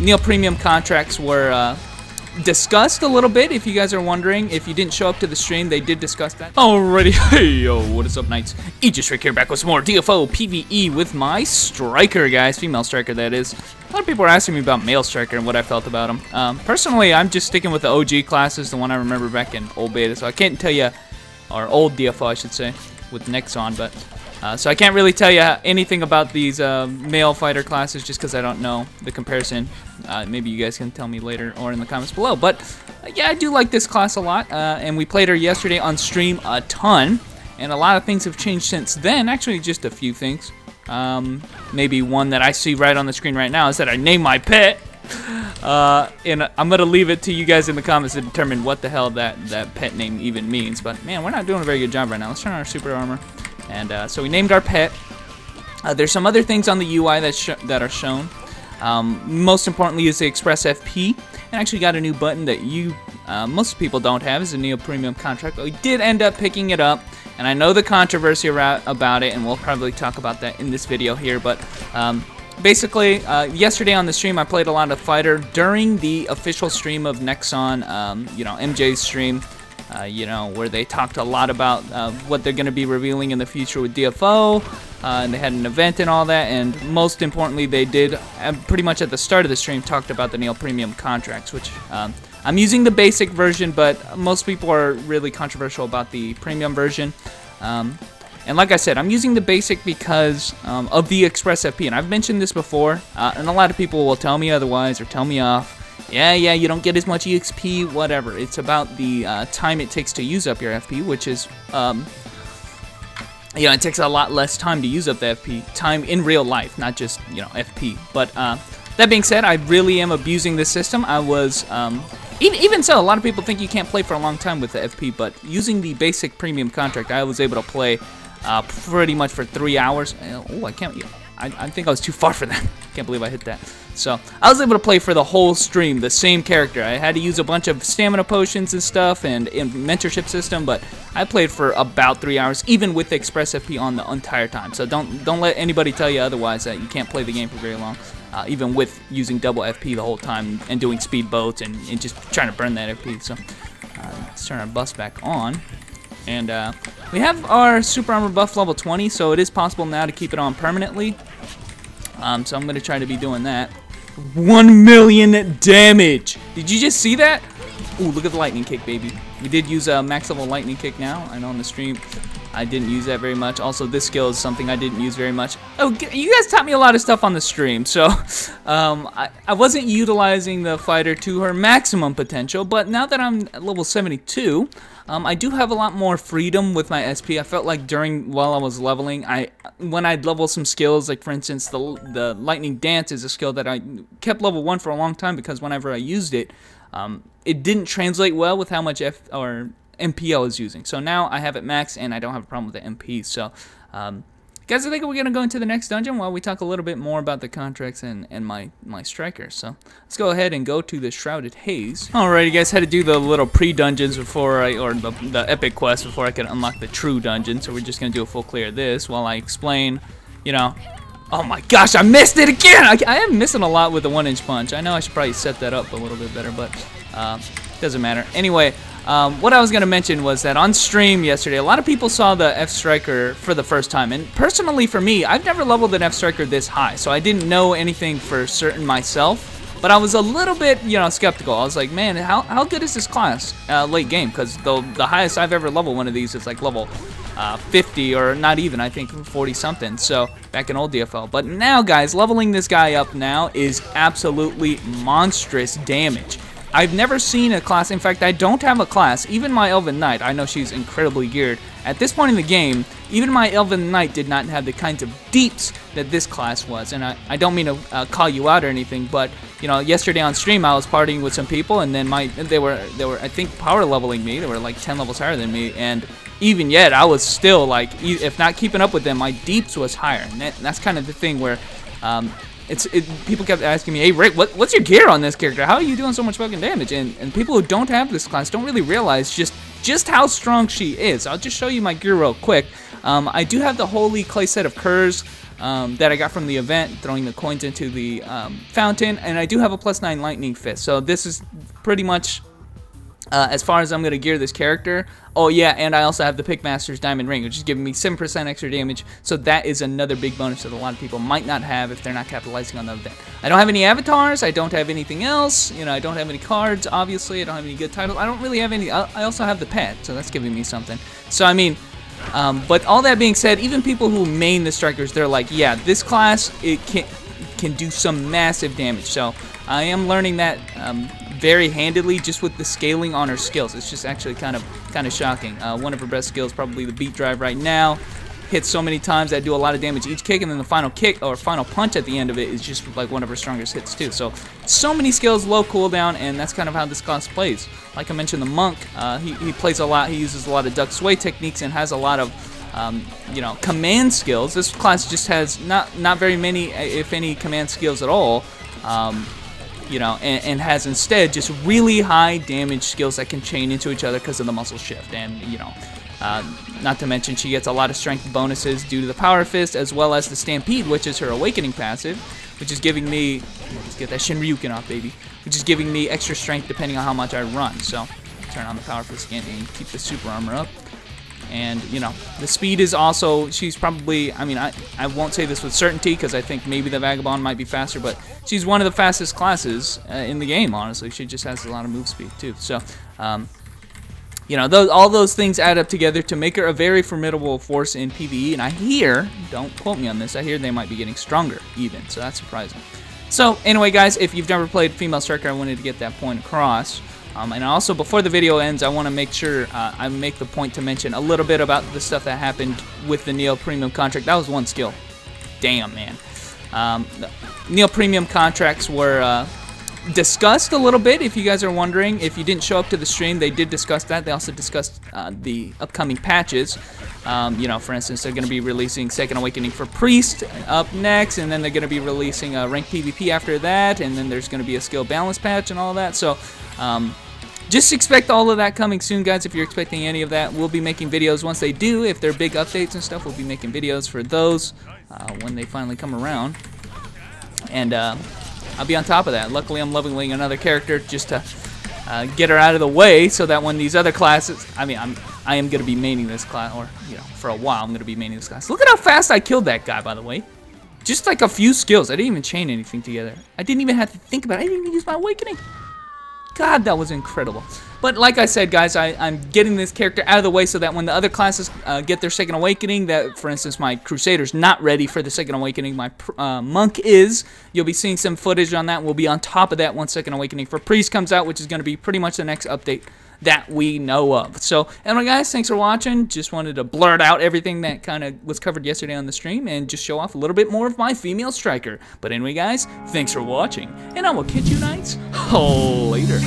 NEOPREMIUM contracts were discussed a little bit. If you guys are wondering, if you didn't show up to the stream, they did discuss that. Alrighty, hey yo, what is up, Knights? AR-DFOSTRIKERPVE here, back with some more DFO PvE with my striker, guys. Female striker, that is. A lot of people are asking me about male striker and what I felt about him. Personally, I'm just sticking with the OG classes, the one I remember back in old beta, so I can't tell you, or old DFO, I should say, with Nexon, but so I can't really tell you anything about these male fighter classes just because I don't know the comparison. Maybe you guys can tell me later or in the comments below. But yeah, I do like this class a lot, and we played her yesterday on stream a ton, and a lot of things have changed since then. Actually, just a few things. Maybe one that I see right on the screen right now is that I named my pet. And I'm gonna leave it to you guys in the comments to determine what the hell that pet name even means. But man, we're not doing a very good job right now. Let's turn on our super armor. And so we named our pet. There's some other things on the UI that are shown. Most importantly is the Express FP. And actually got a new button that most people don't have, is a NEOPREMIUM contract. But we did end up picking it up. And I know the controversy about it, and we'll probably talk about that in this video here. But basically, yesterday on the stream, I played a lot of Fighter during the official stream of Nexon, you know, MJ's stream. You know, where they talked a lot about what they're going to be revealing in the future with DFO, and they had an event and all that, and most importantly, they did, pretty much at the start of the stream, talked about the NEOPREMIUM contracts, which I'm using the basic version, but most people are really controversial about the premium version. And like I said, I'm using the basic because of the Express FP, and I've mentioned this before, and a lot of people will tell me otherwise or tell me off. Yeah, you don't get as much EXP, whatever. It's about the time it takes to use up your FP, which is, you know, it takes a lot less time to use up the FP. Time in real life, not just, you know, FP. But that being said, I really am abusing this system. I was, even so, a lot of people think you can't play for a long time with the FP, but using the basic premium contract, I was able to play pretty much for 3 hours. Oh, I can't. I think I was too far for that. Can't believe I hit that. So I was able to play for the whole stream, the same character. I had to use a bunch of stamina potions and stuff and mentorship system, but I played for about 3 hours, even with the Express FP on the entire time. So don't let anybody tell you otherwise, that you can't play the game for very long, even with using double FP the whole time and doing speed boats and just trying to burn that FP. So let's turn our buffs back on. And we have our super armor buff level 20, so it is possible now to keep it on permanently. So I'm going to try to be doing that. 1 million damage! Did you just see that? Ooh, look at the lightning kick, baby. We did use a max level lightning kick now. I know on the stream I didn't use that very much. Also, this skill is something I didn't use very much. Oh, you guys taught me a lot of stuff on the stream, so I wasn't utilizing the fighter to her maximum potential, but now that I'm at level 72, I do have a lot more freedom with my SP. I felt like while I was leveling, when I'd level some skills, like for instance, the lightning dance is a skill that I kept level 1 for a long time because whenever I used it, it didn't translate well with how much MP I was using. So now I have it maxed and I don't have a problem with the MP. So guys, I think we're gonna go into the next dungeon while we talk a little bit more about the contracts and my strikers. So let's go ahead and go to the Shrouded Haze. Alrighty guys, had to do the little pre-dungeons before or the epic quest before I could unlock the true dungeon. So we're just gonna do a full clear of this while I explain, you know. Oh my gosh, I missed it again! I am missing a lot with the 1-inch punch. I know I should probably set that up a little bit better, but doesn't matter. Anyway, what I was going to mention was that on stream yesterday, a lot of people saw the F-Striker for the first time. And personally for me, I've never leveled an F-Striker this high, so I didn't know anything for certain myself. But I was a little bit, you know, skeptical. I was like, man, how good is this class late game? Because the highest I've ever leveled one of these is like level 50 or not even, I think 40 something, so back in old DFL. But now guys, leveling this guy up now is absolutely monstrous damage. I've never seen a class, in fact I don't have a class, even my Elven Knight, I know she's incredibly geared. At this point in the game, even my Elven Knight did not have the kinds of deeps that this class was. And I don't mean to call you out or anything, but you know, yesterday on stream I was partying with some people, and then they were I think power leveling me. They were like 10 levels higher than me, and even yet I was still like, if not keeping up with them, my deeps was higher. And that's kind of the thing where people kept asking me, hey Rick, what's your gear on this character? How are you doing so much fucking damage? And people who don't have this class don't really realize just how strong she is. I'll just show you my gear real quick. I do have the Holy Clay set of Curs. that I got from the event, throwing the coins into the fountain, and I do have a +9 lightning fist. So this is pretty much as far as I'm going to gear this character. Oh yeah, and I also have the Pickmaster's Diamond Ring, which is giving me 7% extra damage, so that is another big bonus that a lot of people might not have if they're not capitalizing on the event. I don't have any avatars, I don't have anything else, you know, I don't have any cards, obviously, I don't have any good titles, I don't really have any, I also have the pet, so that's giving me something. So I mean, but all that being said, even people who main the strikers, they're like, yeah, this class, it can do some massive damage, so I am learning that very handily just with the scaling on her skills. It's just actually kind of shocking. One of her best skills, probably the beat drive right now. Hits so many times that do a lot of damage each kick, and then the final kick or final punch at the end of it is just like one of her strongest hits too. So many skills, low cooldown, and that's kind of how this class plays. Like I mentioned, the monk, he plays a lot. He uses a lot of duck sway techniques and has a lot of you know, command skills. This class just has not very many, if any, command skills at all. You know, and has instead just really high damage skills that can chain into each other because of the muscle shift. And, you know, not to mention she gets a lot of strength bonuses due to the Power Fist, as well as the Stampede, which is her Awakening passive, which is giving me, let's get that Shinryuken off, baby, which is giving me extra strength depending on how much I run. So, turn on the Power Fist again and keep the super armor up. And, you know, the speed is also, she's probably, I mean, I won't say this with certainty because I think maybe the Vagabond might be faster, but she's one of the fastest classes in the game, honestly. She just has a lot of move speed, too. So, you know, all those things add up together to make her a very formidable force in PvE. And I hear, don't quote me on this, I hear they might be getting stronger, even. So that's surprising. So, anyway, guys, if you've never played Female Striker, I wanted to get that point across. And also, before the video ends, I want to make sure I make the point to mention a little bit about the stuff that happened with the NEOPREMIUM contract. That was one skill. Damn, man. The NEOPREMIUM contracts were discussed a little bit, if you guys are wondering. If you didn't show up to the stream, they did discuss that. They also discussed the upcoming patches. You know, for instance, they're going to be releasing Second Awakening for Priest up next, and then they're going to be releasing ranked PvP after that, and then there's going to be a skill balance patch and all that. So, just expect all of that coming soon, guys. If you're expecting any of that, we'll be making videos once they do. If they're big updates and stuff, we'll be making videos for those when they finally come around. And I'll be on top of that. Luckily, I'm leveling another character just to get her out of the way, so that when these other classes, I mean, I am going to be maining this class, or, you know, for a while, I'm going to be maining this class. Look at how fast I killed that guy, by the way. Just like a few skills. I didn't even chain anything together. I didn't even have to think about it. I didn't even use my Awakening. God, that was incredible. But like I said, guys, I'm getting this character out of the way so that when the other classes get their Second Awakening, that, for instance, my Crusader's not ready for the Second Awakening, my Monk is. You'll be seeing some footage on that. We'll be on top of that once Second Awakening for Priest comes out, which is going to be pretty much the next update that we know of. So, anyway, guys, thanks for watching. Just wanted to blurt out everything that kind of was covered yesterday on the stream and just show off a little bit more of my female striker. But anyway, guys, thanks for watching, and I will catch you nights later.